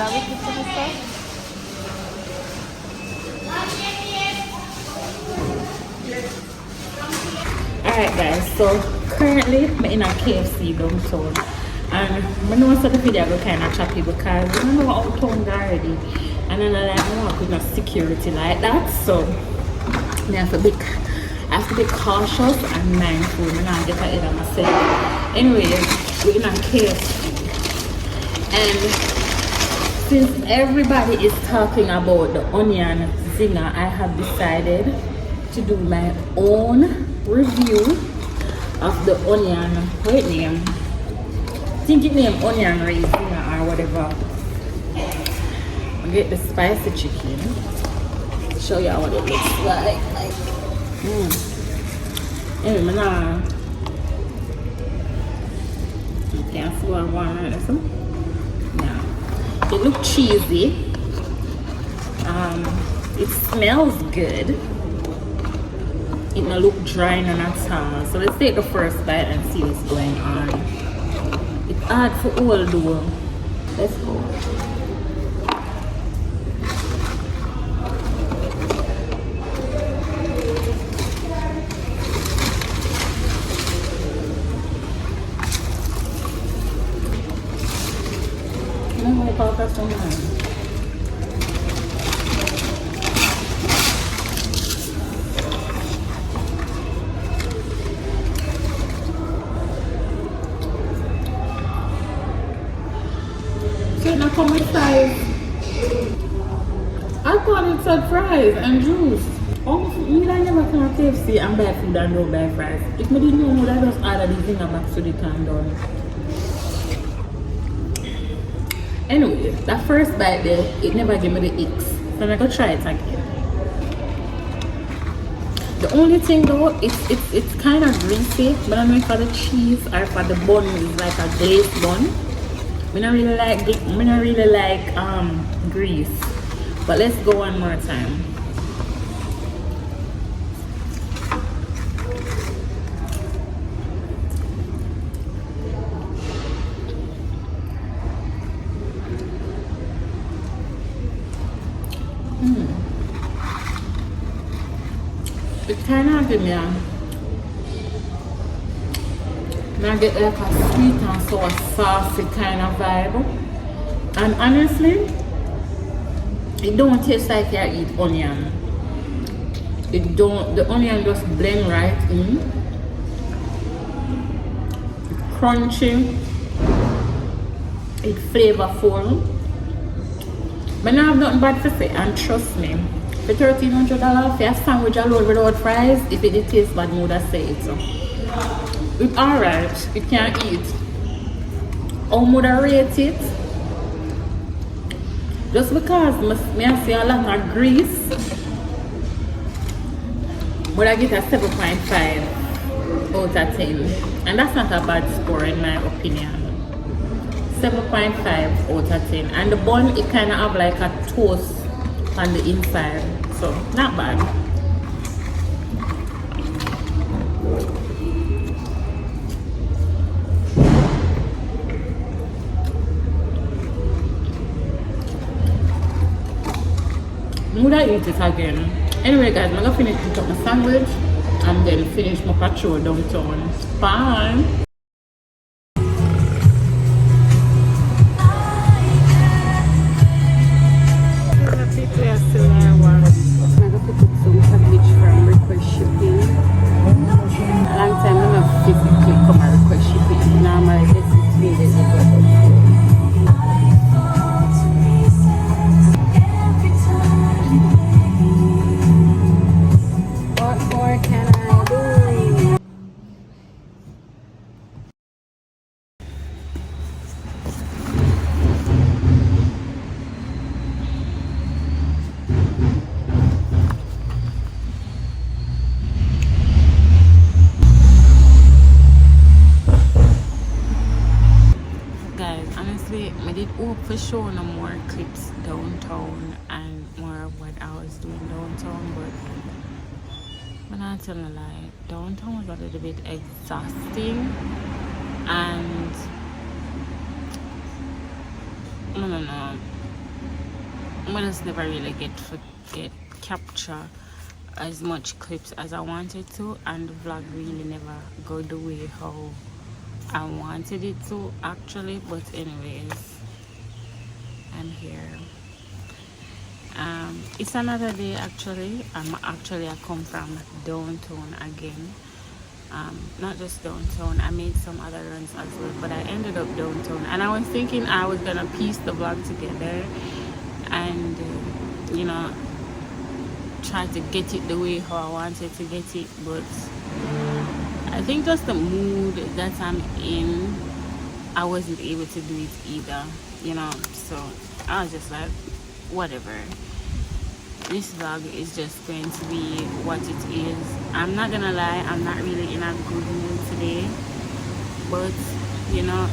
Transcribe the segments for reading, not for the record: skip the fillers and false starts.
barbecue for the stuff. Alright guys, so currently I'm in a KFC downtown. And I know the video go kind of choppy because I don't know how town already. And then I don't work with no security like that. So I have to be cautious and mindful. I'm not get ahead of myself. Anyway, we're in a KFC. And since everybody is talking about the onion zinger, I have decided to do my own review of the onion, wait name, I think it named onion ring zinger or whatever. I'll get the spicy chicken, show you what it looks like. Anyway, now you can't see what I want. Now it looks cheesy. It smells good. It may look dry and at all. So let's take the first bite and see what's going on. It's hard for all though. Let's go. Can I go back somewhere? Come with fries. I thought it said fries and juice. Oh, me I never come to KFC and buy food and don't buy fries. If me didn't know that, I just order the thing back to the can done. Anyway, that first bite there, it never gave me the icks. So I'm gonna try it again. The only thing though, it's kind of greasy, but I don't know if for the cheese or for the bun is like a glazed bun. I don't really like grease, but let's go one more time. It kind of give me I get like a sweet and sour saucy kind of vibe, and honestly it don't taste like I eat onion. The onion just blend right in. It's crunchy, it's flavorful, but I have nothing bad to say. And trust me, for $1,300 for a sandwich alone without fries, if it did taste bad, I would have said it. So it's alright, it can eat. How would I rate it? Just because I see a lot of grease, but I get a 7.5 out of 10. And that's not a bad score in my opinion. 7.5 out of 10. And the bun, it kind of have like a toast on the inside. So, not bad. Would I eat it again? Anyway guys, I'm gonna finish eating my sandwich and then finish my patrol downtown. Bye! I did hope for show no more clips downtown and more of what I was doing downtown, but I'm not telling a lie, downtown was a little bit exhausting, and no, I just never really get capture as much clips as I wanted to, and the vlog really never go the way how I wanted it to actually. But anyways, I'm here. It's another day actually. I come from downtown again. Not just downtown, I made some other runs as well, but I ended up downtown, and I was thinking I was gonna piece the vlog together and you know, try to get it the way how I wanted to get it. But I think just the mood that I'm in, I wasn't able to do it either, you know. So I was just like, whatever, this vlog is just going to be what it is. I'm not gonna lie, I'm not really in a good mood today, but you know,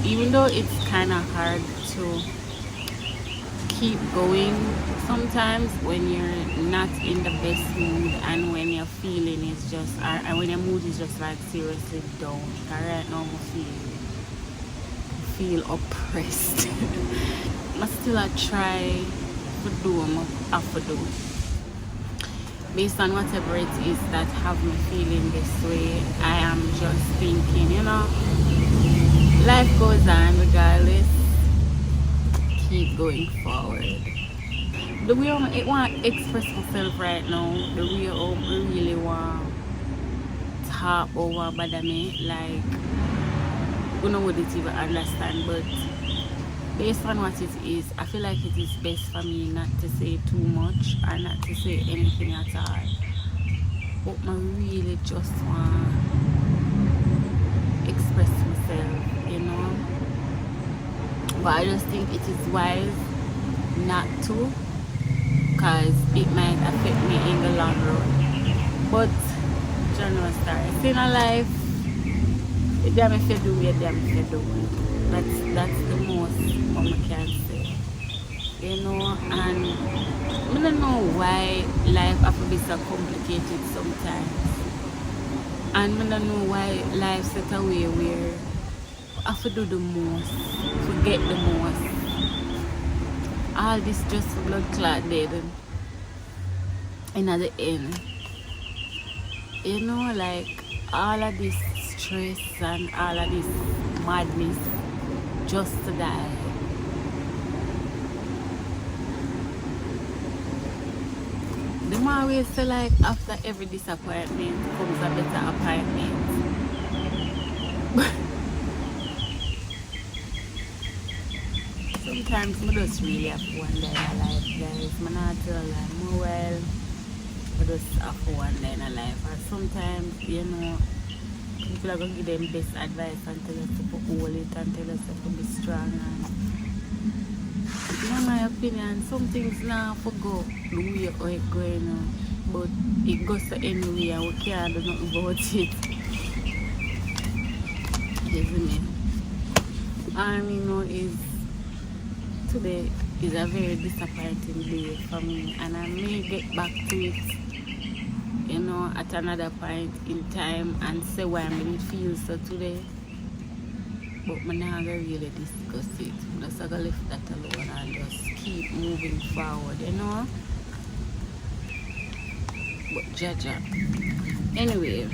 even though it's kind of hard to keep going sometimes when you're not in the best mood, and when your feeling is just, and when your mood is just like seriously down. Right now I feel oppressed. But still I try to do what I have to do based on whatever it is that have me feeling this way. I am just thinking, you know, life goes on regardless. Keep going forward. The way I want to express myself right now, the way I really want to talk over bother me, like, you know, wouldn't even understand, but based on what it is, I feel like it is best for me not to say too much or not to say anything at all. But I really just want to express myself, you know. But I just think it is wise not to, because it might affect me in the long run. But general story, in a life, if damn if you do it, damn if you do it. That's the most I can say, you know. And I don't know why life have to be so complicated sometimes, and I don't know why life set a way where I have to do the most, forget the most. All this just blood clot dead, and at the end, you know, like all of this stress and all of this madness just to die. The more we say, like, after every disappointment comes a better appointment. Sometimes I just really have to wonder in my life, guys. I'm not tell like, well, I just have to wonder in my life. And sometimes, you know, people are going to give them best advice and tell us to hold it and tell us to be strong. And in my opinion, some things now for go the way how it's going on, but it goes to anyway and we can't do nothing about it. Isn't it? And you know, today is a very disappointing day for me, and I may get back to it, you know, at another point in time and say why I really feel so today. But I'm not going to really discuss it. I'm just going to leave that alone and just keep moving forward, you know. But Jaja. Anyway,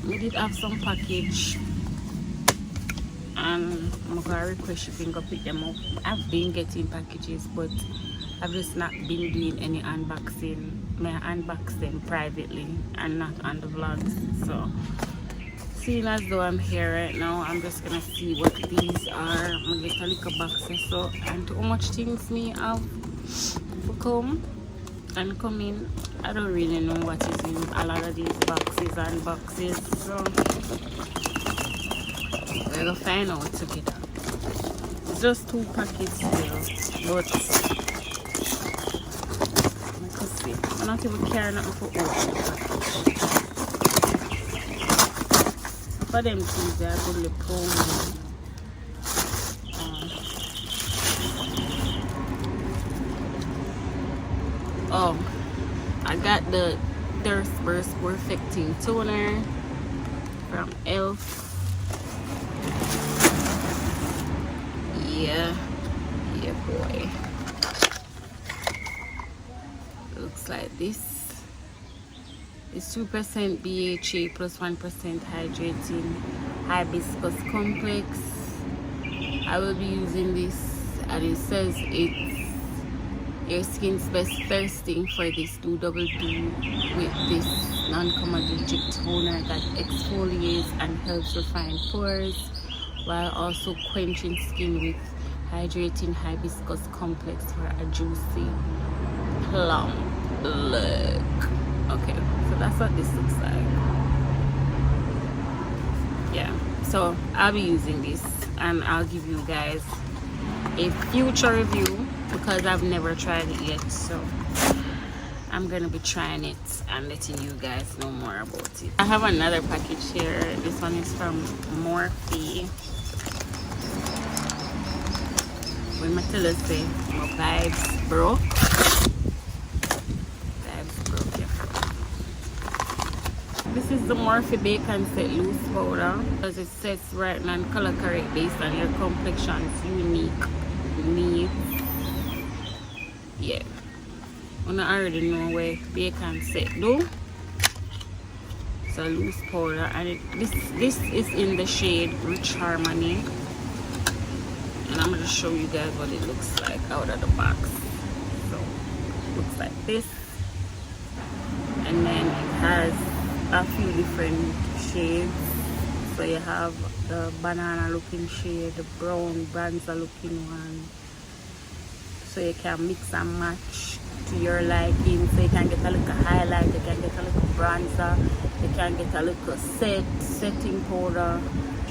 we did have some package, and I'm going to request you can go pick them up. I've been getting packages, but I've just not been doing any unboxing. I unbox them privately and not on the vlogs. So seeing as though I'm here right now, I'm just gonna see what these are. I'm gonna get a little box or so, and how much things me have to come and come in. I don't really know what is in a lot of these boxes and boxes, so we're gonna find out together. It's just 2 packets here, but I'm not even caring nothing for open. For them things, they are good promo. I got the Thirst Burst Perfecting Toner from e.l.f. Yeah boy. this is 2% BHA plus 1% hydrating hibiscus complex. I will be using this, and it says it's your skin's best first thing for this. Do double do with this non-comedogenic toner that exfoliates and helps refine pores while also quenching skin with hydrating hibiscus complex for a juicy plump look. Okay, so that's what this looks like. Yeah, so I'll be using this and I'll give you guys a future review because I've never tried it yet, so I'm gonna be trying it and letting you guys know more about it. I have another package here. This one is from Morphe. When my tell us say my vibes broke. Vibes broke, yeah. This is the Morphe Bacon Set Loose Powder because it sets right and color correct based on your complexion's unique needs. Yeah, I already know where bacon set do. It's a loose powder, and this is in the shade Rich Harmony, and I'm gonna show you guys what it looks like out of the box. So it looks like this, and then it has a few different shades. So you have the banana looking shade, the brown bronzer looking one, so you can mix and match to your liking. So you can get a little highlight, you can get a little bronzer, you can get a little setting powder,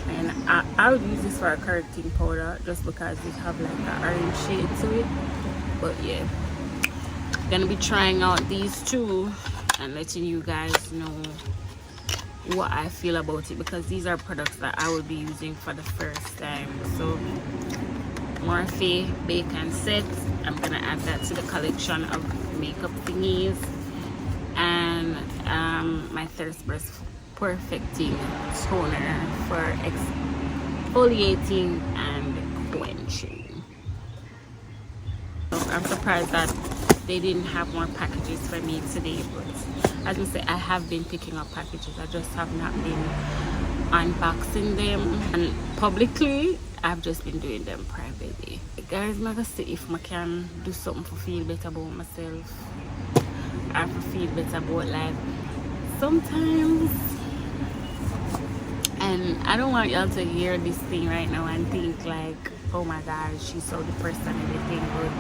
and I would use this for a correcting powder just because it have like an orange shade to it. But yeah, gonna be trying out these two and letting you guys know what I feel about it, because these are products that I will be using for the first time. So Morphe Bacon Set, I'm gonna add that to the collection of makeup thingies, and my Thirst Burst Perfecting Toner for exfoliating and quenching. So I'm surprised that they didn't have more packages for me today, but as I say, I have been picking up packages. I just have not been unboxing them and publicly. I've just been doing them privately. Guys, I'm gonna see if I can do something to feel better about myself or to feel better about life sometimes. And I don't want y'all to hear this thing right now and think like, oh my god, she's so depressed and everything. But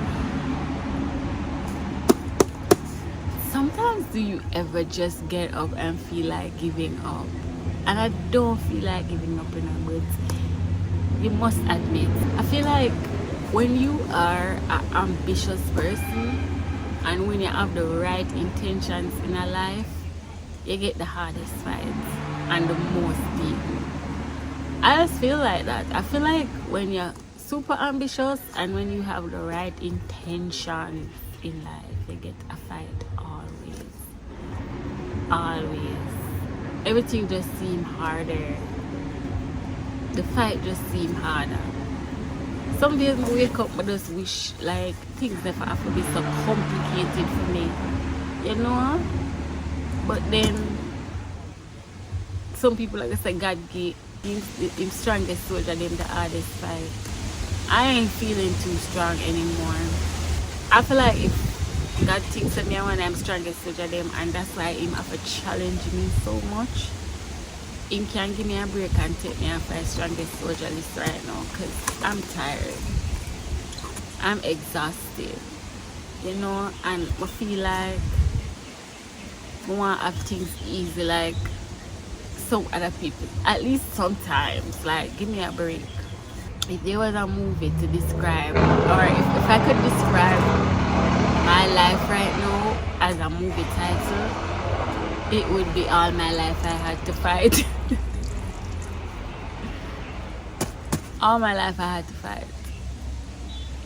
sometimes do you ever just get up and feel like giving up? And I don't feel like giving up in a bit. You must admit, I feel like when you are an ambitious person and when you have the right intentions in a life, you get the hardest fights and the most beaten. I just feel like that. I feel like when you're super ambitious and when you have the right intentions in life, you get a fight always. Always. Everything just seems harder. The fight just seems harder. Some days I wake up and just wish like things never have to be so complicated for me, you know. But then some people, like I said, God gave him strongest soldier them the hardest fight. I ain't feeling too strong anymore. I feel like if God thinks of me when I'm strongest soldier them, and that's why him have to challenge me so much, him can give me a break and take me off my strongest soldier list right now, because I'm tired. I'm exhausted, you know, and I feel like I want to have things easy like some other people, at least sometimes. Like, give me a break. If there was a movie to describe, or if I could describe my life right now as a movie title, it would be All My Life I Had to Fight. All my life I had to fight.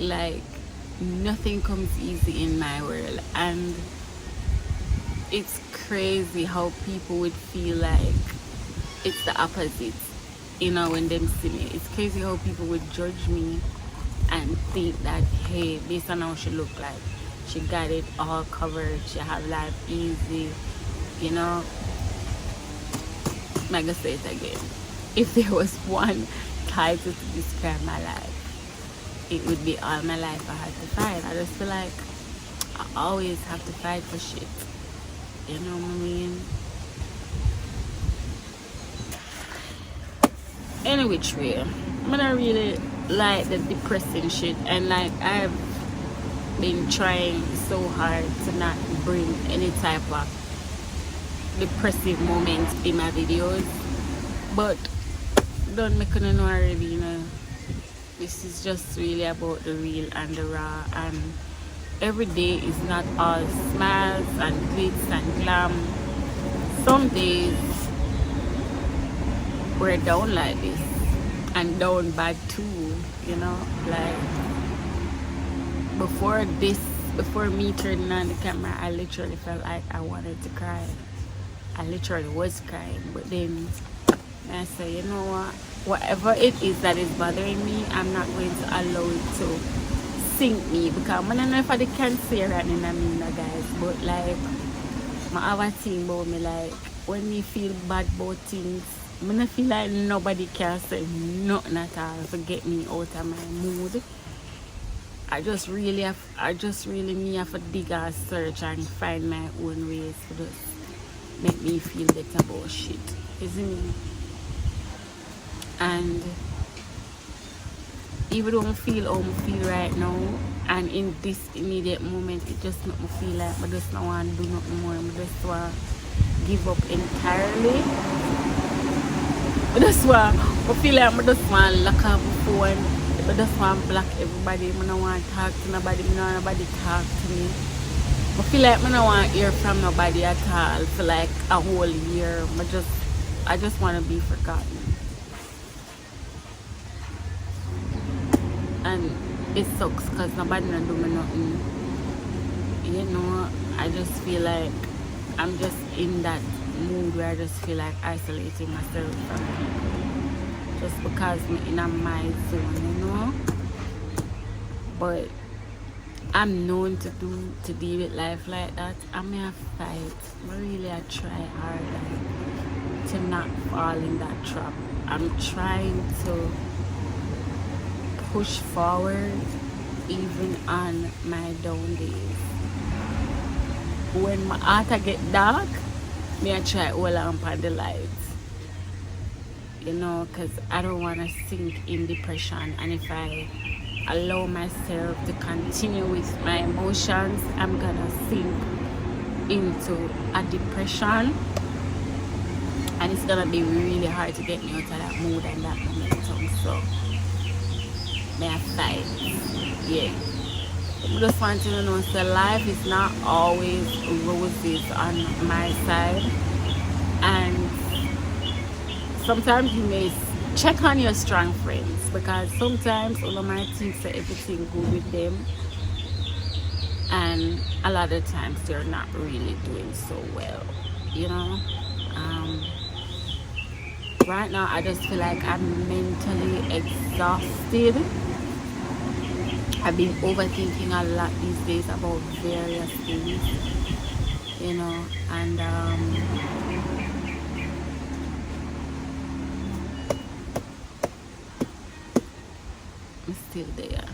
Like, nothing comes easy in my world, and it's crazy how people would feel like it's the opposite, you know, when them see me. It's crazy how people would judge me and think that, hey, based on how she look like, She got it all covered. She have life easy, you know. I'm gonna say it again. If there was one title to describe my life, it would be all my life I had to fight. I just feel like I always have to fight for shit. You know what I mean? Any which way, I don't really like the depressing shit, and like I've been trying so hard to not bring any type of depressive moments in my videos, but don't make no know already, you know. This is just really about the real and the raw, and every day is not all smiles and glitz and glam. Some days we're down like this, and down bad too, you know. Like before me turning on the camera, I literally felt like I wanted to cry. I literally was crying, but then I say, you know what, whatever it is that is bothering me, I'm not going to allow it to sink me, because I don't know if I can say right now, guys, but like I have a thing about me, like when me feel bad about things, I don't feel like nobody can say nothing at all to get me out of my mood. I just really have to dig and search and find my own ways to just make me feel better about shit, isn't it? And even though I feel how I feel right now, and in this immediate moment, it just make me feel like I just don't want to do nothing more. I just want to give up entirely. I feel like I just want to lock up my phone. I just want to block everybody. I don't want to talk to nobody. I don't want nobody to talk to me. I feel like I don't want to hear from nobody at all for like a whole year. I just want to be forgotten. And it sucks because nobody not do me nothing. You know, I just feel like I'm just in that mood where I just feel like isolating myself from people, just because I'm in my zone, you know. But I'm known to deal with life like that. I may have fight, but really I try hard to not fall in that trap. I'm trying to push forward even on my down days. When my heart get dark, I try hold on for the lights, you know, because I don't want to sink in depression. And if I allow myself to continue with my emotions, I'm gonna sink into a depression, and it's gonna be really hard to get me out of that mood and that momentum. So may I fight? Yeah. I just want you to know, so life is not always roses on my side, and sometimes you may check on your strong friends, because sometimes all of my think that everything good with them, and a lot of times they're not really doing so well, you know. Right now I just feel like I'm mentally exhausted. I've been overthinking a lot these days about various things, you know, and I'm still there.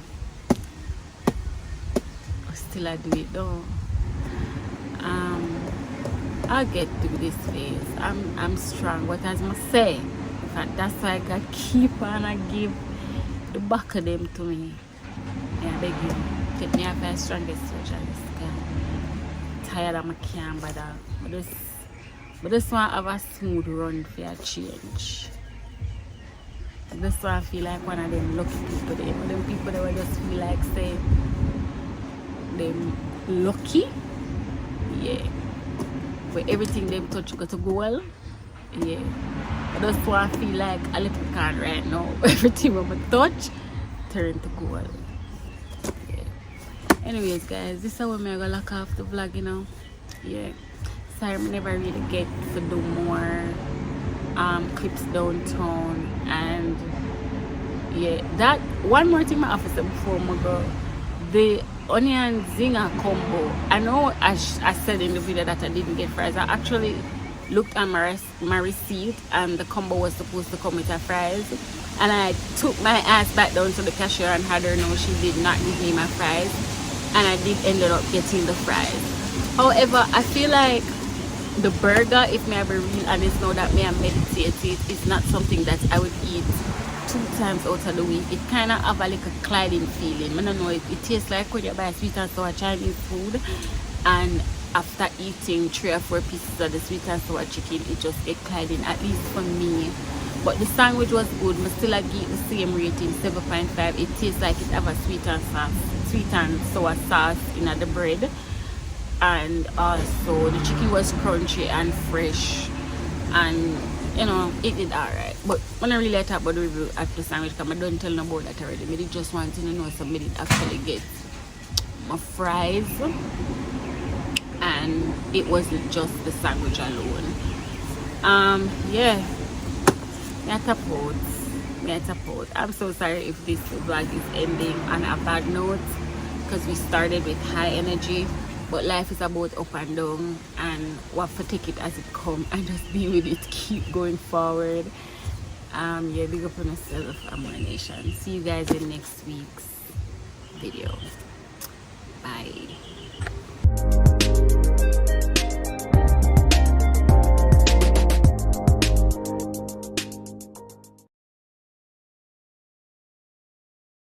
Still I do it though. I'll get through this phase. I'm strong, but as I say, in fact, that's why I got keep on and give the back of them to me. Yeah, I beg you, take me off my strongest soldier. Tired of my can't bother. But this one have a smooth run for a change. This one I feel like one of them lucky people. Them people that will just feel like say them lucky. Yeah. Where everything them touch got to go well. Yeah. But this one I feel like a little can right now. Everything I touch turn to gold. Anyways, guys, this is how I'm gonna lock off the vlog, you know. Yeah, sorry I never really get to do more clips downtown. And yeah, that one more thing my officer before I go the onion zinger combo. I know I said in the video that I didn't get fries. I actually looked at my receipt, and the combo was supposed to come with a fries, and I took my ass back down to the cashier and had her know she did not give me my fries, and I did ended up getting the fries. However, I feel like the burger, if me ever real honest now that me I meditate it, it's not something that I would eat 2 times out of the week. It kind of have a like a cladding feeling. I don't know, it tastes like when you buy sweet and sour Chinese food, and after eating 3 or 4 pieces of the sweet and sour chicken, it just get cladding, at least for me. But the sandwich was good. I still give the same rating, 7.5. It tastes like it have a sweet and sour sauce in the bread, and also the chicken was crunchy and fresh, and you know, it did alright. But when I really talk about the review at the sandwich, because I don't tell no about that already. I did just want to know so I did actually get my fries, and it wasn't just the sandwich alone. Yeah, get a pot. I'm so sorry if this vlog is ending on a bad note, because we started with high energy, but life is about up and down, and we have to take it as it comes and just deal with it, keep going forward. Yeah, big up on yourself, Amor Nation. See you guys in next week's video. Bye.